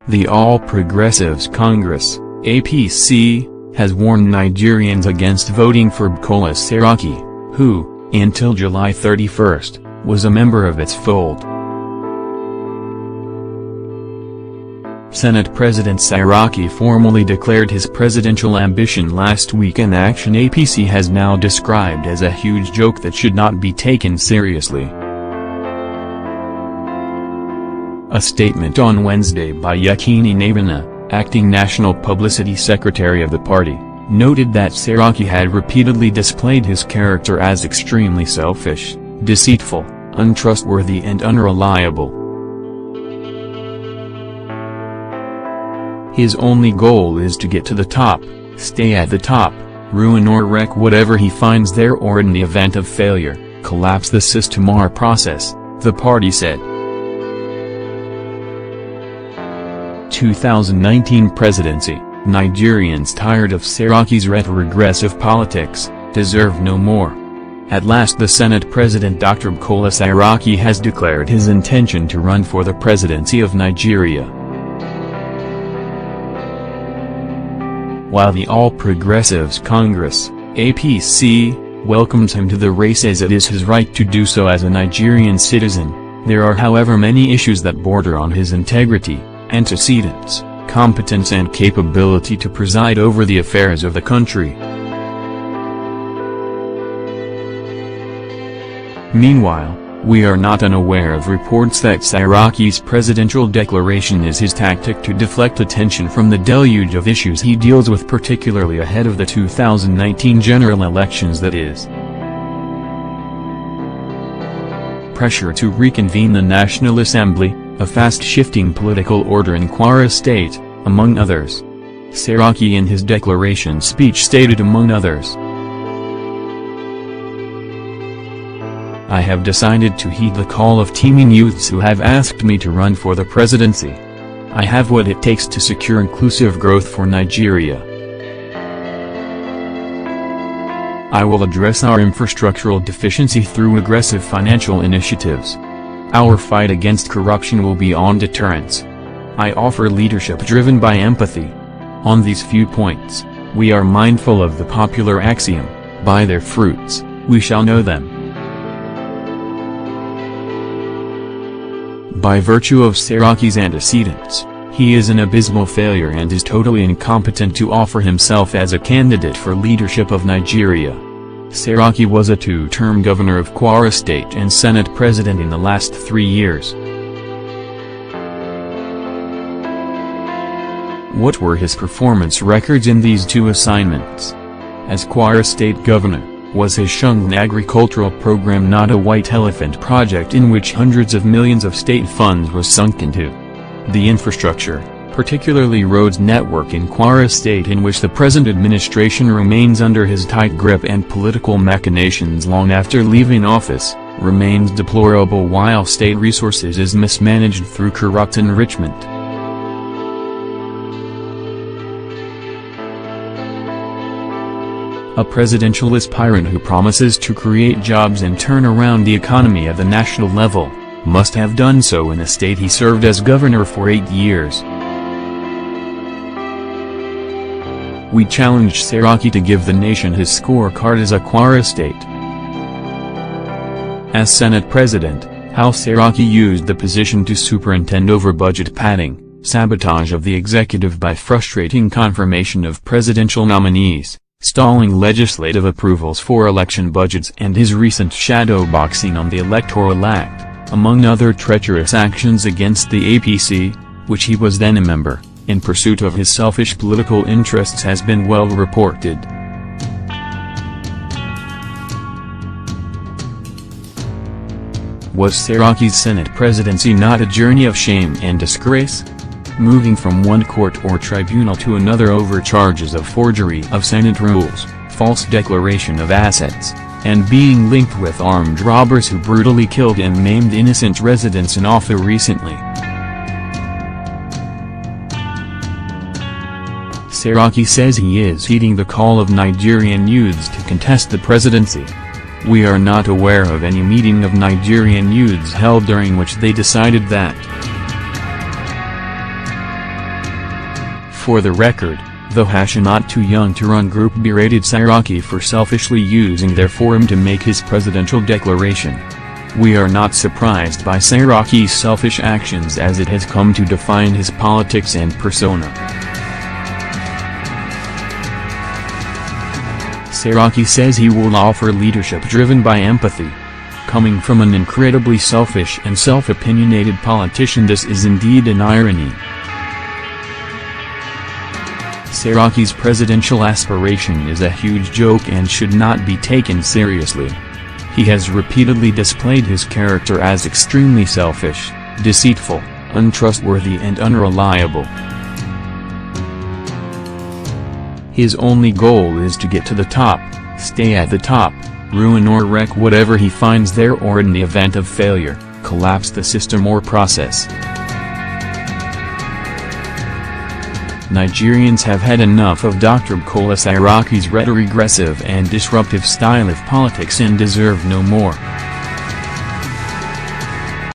The All Progressives Congress, APC, has warned Nigerians against voting for Bukola Saraki, who, until July 31, was a member of its fold. Senate President Saraki formally declared his presidential ambition last week, an action APC has now described as a huge joke that should not be taken seriously. A statement on Wednesday by Yekini Nabana, acting National Publicity Secretary of the party, noted that Saraki had repeatedly displayed his character as extremely selfish, deceitful, untrustworthy and unreliable. His only goal is to get to the top, stay at the top, ruin or wreck whatever he finds there, or in the event of failure, collapse the system or process, the party said. 2019 presidency: Nigerians tired of Saraki's retrogressive politics, deserve no more. At last the Senate President Dr. Bukola Saraki has declared his intention to run for the presidency of Nigeria. While the All Progressives Congress, APC, welcomes him to the race as it is his right to do so as a Nigerian citizen, there are however many issues that border on his integrity, antecedents, competence and capability to preside over the affairs of the country. Meanwhile, we are not unaware of reports that Saraki's presidential declaration is his tactic to deflect attention from the deluge of issues he deals with, particularly ahead of the 2019 general elections, that is, pressure to reconvene the National Assembly, a fast-shifting political order in Kwara State, among others. Saraki in his declaration speech stated, among others, "I have decided to heed the call of teeming youths who have asked me to run for the presidency. I have what it takes to secure inclusive growth for Nigeria. I will address our infrastructural deficiency through aggressive financial initiatives. Our fight against corruption will be on deterrence. I offer leadership driven by empathy. On these few points, we are mindful of the popular axiom, 'By their fruits, we shall know them.'" By virtue of Saraki's antecedents, he is an abysmal failure and is totally incompetent to offer himself as a candidate for leadership of Nigeria. Saraki was a two-term governor of Kwara State and Senate President in the last 3 years. What were his performance records in these two assignments? As Kwara State Governor, was his Shungan agricultural program not a white elephant project in which hundreds of millions of state funds was sunk into? The infrastructure, particularly roads network in Kwara State, in which the present administration remains under his tight grip and political machinations long after leaving office, remains deplorable, while state resources is mismanaged through corrupt enrichment. A presidential aspirant who promises to create jobs and turn around the economy at the national level, must have done so in a state he served as governor for 8 years. We challenge Saraki to give the nation his scorecard as a Kwara State. As Senate President, how Saraki used the position to superintend over budget padding, sabotage of the executive by frustrating confirmation of presidential nominees, stalling legislative approvals for election budgets, and his recent shadowboxing on the Electoral Act, among other treacherous actions against the APC, which he was then a member, in pursuit of his selfish political interests, has been well reported. Was Saraki's Senate presidency not a journey of shame and disgrace? Moving from one court or tribunal to another over charges of forgery of Senate rules, false declaration of assets, and being linked with armed robbers who brutally killed and maimed innocent residents in Offa recently. Saraki says he is heeding the call of Nigerian youths to contest the presidency. We are not aware of any meeting of Nigerian youths held during which they decided that. For the record, though Hasha not too young to run Group berated Saraki for selfishly using their forum to make his presidential declaration. We are not surprised by Saraki's selfish actions as it has come to define his politics and persona. Saraki says he will offer leadership driven by empathy. Coming from an incredibly selfish and self-opinionated politician, this is indeed an irony. Saraki's presidential aspiration is a huge joke and should not be taken seriously. He has repeatedly displayed his character as extremely selfish, deceitful, untrustworthy and unreliable. His only goal is to get to the top, stay at the top, ruin or wreck whatever he finds there, or in the event of failure, collapse the system or process. Nigerians have had enough of Dr. Bukola Saraki's regressive and disruptive style of politics and deserve no more.